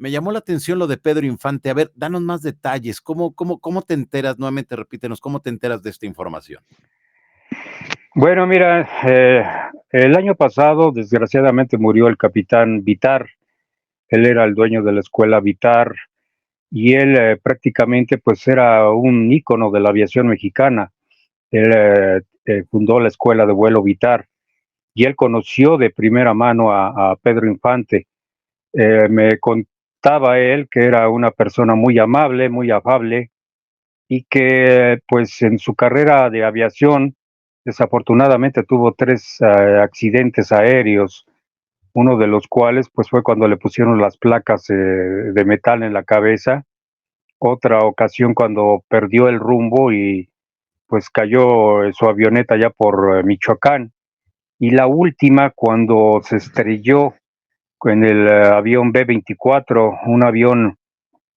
Me llamó la atención lo de Pedro Infante. A ver, danos más detalles. ¿Cómo te enteras? Nuevamente, repítenos, ¿cómo te enteras de esta información? Bueno, mira, el año pasado desgraciadamente murió el capitán Vitar. Él era el dueño de la escuela Vitar y él prácticamente pues era un ícono de la aviación mexicana. Él fundó la escuela de vuelo Vitar y él conoció de primera mano a Pedro Infante. Me contaba él que era una persona muy amable, muy afable y que pues en su carrera de aviación desafortunadamente tuvo tres accidentes aéreos, uno de los cuales pues fue cuando le pusieron las placas de metal en la cabeza, otra ocasión cuando perdió el rumbo y pues cayó su avioneta ya por Michoacán, y la última cuando se estrelló en el avión B-24, un avión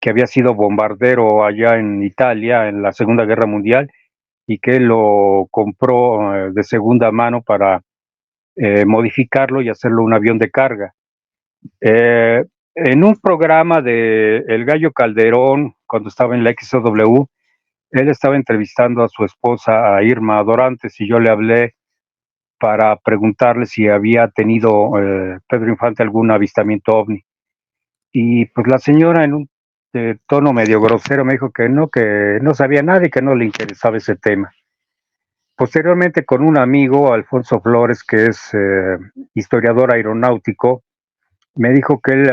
que había sido bombardero allá en Italia en la Segunda Guerra Mundial y que lo compró de segunda mano para modificarlo y hacerlo un avión de carga. Eh, en un programa de El Gallo Calderón, cuando estaba en la XW, él estaba entrevistando a su esposa, a Irma Dorantes, y yo le hablé para preguntarle si había tenido Pedro Infante algún avistamiento ovni. Y pues la señora en un tono medio grosero me dijo que no sabía nada y que no le interesaba ese tema. Posteriormente, con un amigo, Alfonso Flores, que es historiador aeronáutico, me dijo que él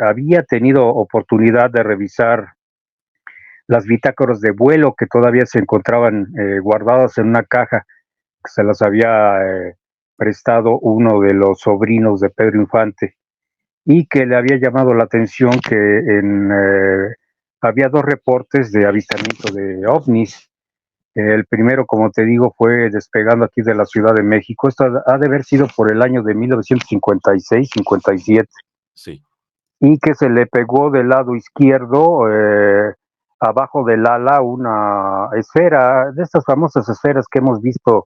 había tenido oportunidad de revisar las bitácoras de vuelo que todavía se encontraban guardadas en una caja que se las había prestado uno de los sobrinos de Pedro Infante y que le había llamado la atención que había dos reportes de avistamiento de ovnis. El primero, como te digo, fue despegando aquí de la Ciudad de México. Esto ha de haber sido por el año de 1956-57 Sí. y que se le pegó del lado izquierdo, abajo del ala, una esfera, de estas famosas esferas que hemos visto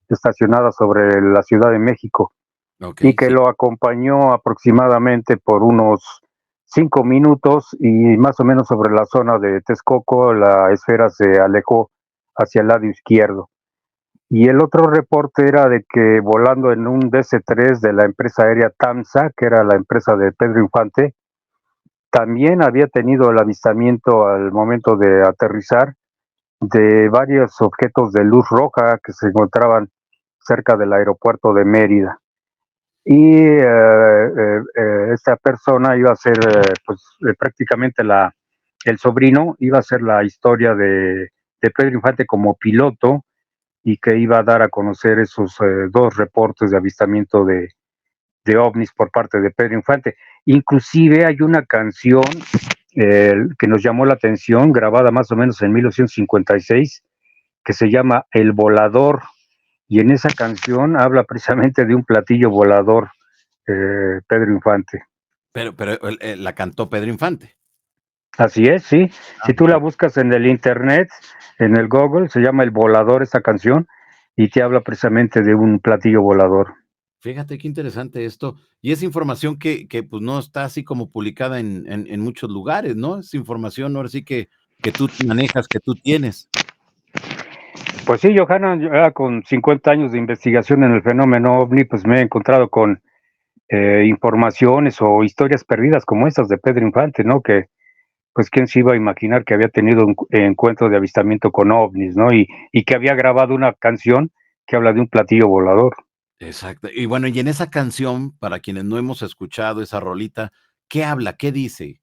estacionadas sobre la Ciudad de México, Ok, y que sí. lo acompañó aproximadamente por unos 5 minutos y más o menos sobre la zona de Texcoco la esfera se alejó hacia el lado izquierdo. Y el otro reporte era de que volando en un DC-3 de la empresa aérea TAMSA, que era la empresa de Pedro Infante, también había tenido el avistamiento al momento de aterrizar de varios objetos de luz roja que se encontraban cerca del aeropuerto de Mérida. Y esta persona iba a ser pues prácticamente el sobrino, iba a ser la historia de Pedro Infante como piloto y que iba a dar a conocer esos dos reportes de avistamiento de ovnis por parte de Pedro Infante. Inclusive hay una canción que nos llamó la atención, grabada más o menos en 1956, que se llama El Volador, y en esa canción habla precisamente de un platillo volador, Pedro Infante. Pero la cantó Pedro Infante. Así es, sí. Ah, Si tú la mira. buscas en el internet, en el Google, se llama El Volador esta canción y te habla precisamente de un platillo volador. Fíjate qué interesante esto. Y es información que pues no está así como publicada en muchos lugares, ¿no? Es información ahora sí que tú manejas, que tú tienes. Pues sí, Johanna, ya con 50 años de investigación en el fenómeno OVNI, pues me he encontrado con informaciones o historias perdidas como estas de Pedro Infante, ¿no? Que, pues, quién se iba a imaginar que había tenido un encuentro de avistamiento con ovnis, ¿no? Y que había grabado una canción que habla de un platillo volador. Exacto. Y bueno, y en esa canción, para quienes no hemos escuchado esa rolita, ¿qué habla? ¿Qué dice?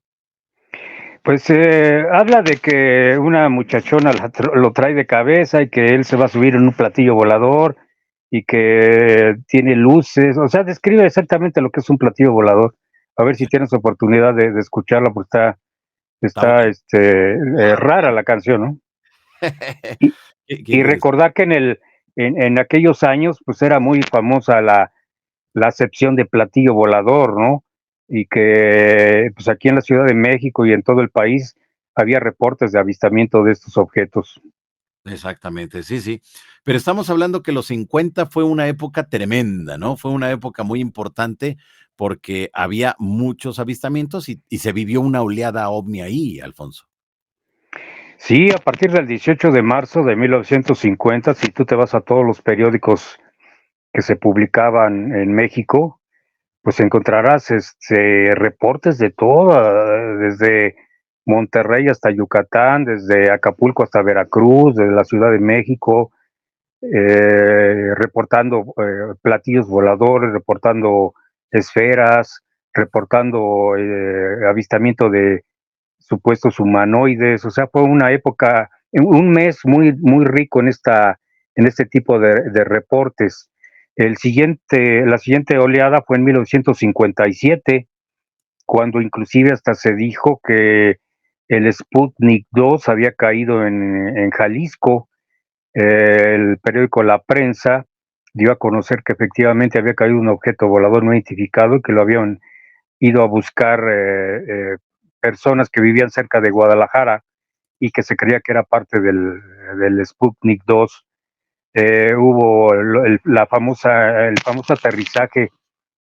Pues habla de que una muchachona lo trae de cabeza y que él se va a subir en un platillo volador y que tiene luces, o sea, describe exactamente lo que es un platillo volador. A ver si Ya. tienes oportunidad de escucharla, porque Está está bueno. rara la canción, ¿no? Y, Qué y interesante. recordar que en aquellos años, pues era muy famosa la acepción de platillo volador, ¿no? Y que pues aquí en la Ciudad de México y en todo el país había reportes de avistamiento de estos objetos. Exactamente, sí, sí. Pero estamos hablando que los 50 fue una época tremenda, ¿no? Fue una época muy importante porque había muchos avistamientos y se vivió una oleada ovni ahí, Alfonso. Sí, a partir del 18 de marzo de 1950, si tú te vas a todos los periódicos que se publicaban en México, pues encontrarás reportes de todo, desde Monterrey hasta Yucatán, desde Acapulco hasta Veracruz, desde la Ciudad de México, reportando platillos voladores, reportando esferas, reportando avistamiento de supuestos humanoides. O sea, fue una época, un mes muy rico en este tipo de reportes. La siguiente oleada fue en 1957, cuando inclusive hasta se dijo que el Sputnik 2 había caído en Jalisco. El periódico La Prensa dio a conocer que efectivamente había caído un objeto volador no identificado y que lo habían ido a buscar personas que vivían cerca de Guadalajara y que se creía que era parte del Sputnik 2. Hubo el famoso aterrizaje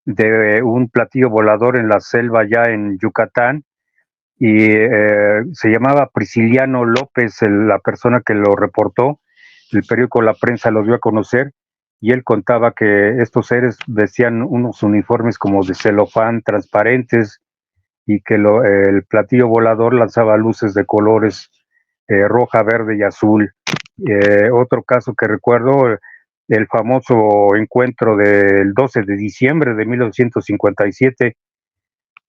de un platillo volador en la selva ya en Yucatán, y se llamaba Prisciliano López, la persona que lo reportó. El periódico La Prensa lo dio a conocer y él contaba que estos seres vestían unos uniformes como de celofán transparentes y que el platillo volador lanzaba luces de colores roja, verde y azul. Otro caso que recuerdo, el famoso encuentro del 12 de diciembre de 1957,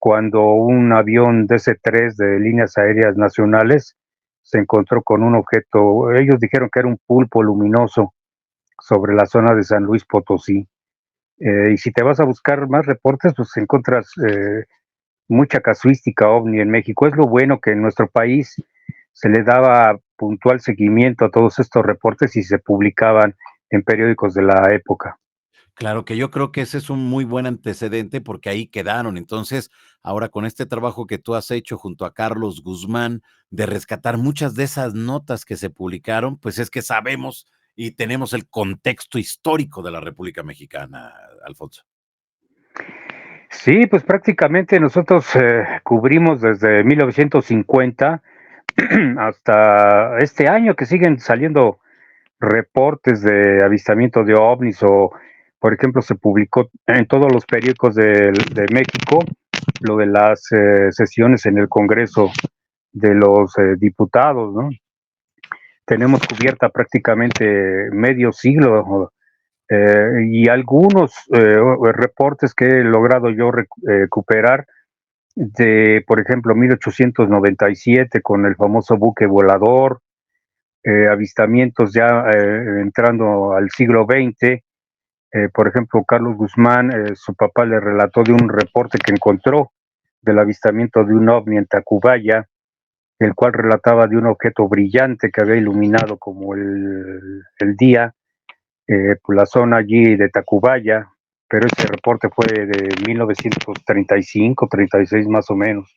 cuando un avión DC-3 de líneas aéreas nacionales se encontró con un objeto. Ellos dijeron que era un pulpo luminoso sobre la zona de San Luis Potosí. Y si te vas a buscar más reportes, pues encuentras mucha casuística ovni en México. Es lo bueno que en nuestro país se le daba puntual seguimiento a todos estos reportes y se publicaban en periódicos de la época. Claro que yo creo que ese es un muy buen antecedente porque ahí quedaron. Entonces, ahora con este trabajo que tú has hecho junto a Carlos Guzmán de rescatar muchas de esas notas que se publicaron, pues es que sabemos y tenemos el contexto histórico de la República Mexicana, Alfonso. Sí, pues prácticamente nosotros cubrimos desde 1950 hasta este año, que siguen saliendo reportes de avistamiento de ovnis. O, por ejemplo, se publicó en todos los periódicos de México lo de las sesiones en el Congreso de los diputados, ¿no? Tenemos cubierta prácticamente medio siglo, y algunos reportes que he logrado yo recuperar de, por ejemplo, 1897 con el famoso buque volador, avistamientos ya entrando al siglo XX. Por ejemplo, Carlos Guzmán, su papá le relató de un reporte que encontró del avistamiento de un ovni en Tacubaya, el cual relataba de un objeto brillante que había iluminado como el día, por la zona allí de Tacubaya, pero ese reporte fue de 1935, 36 más o menos.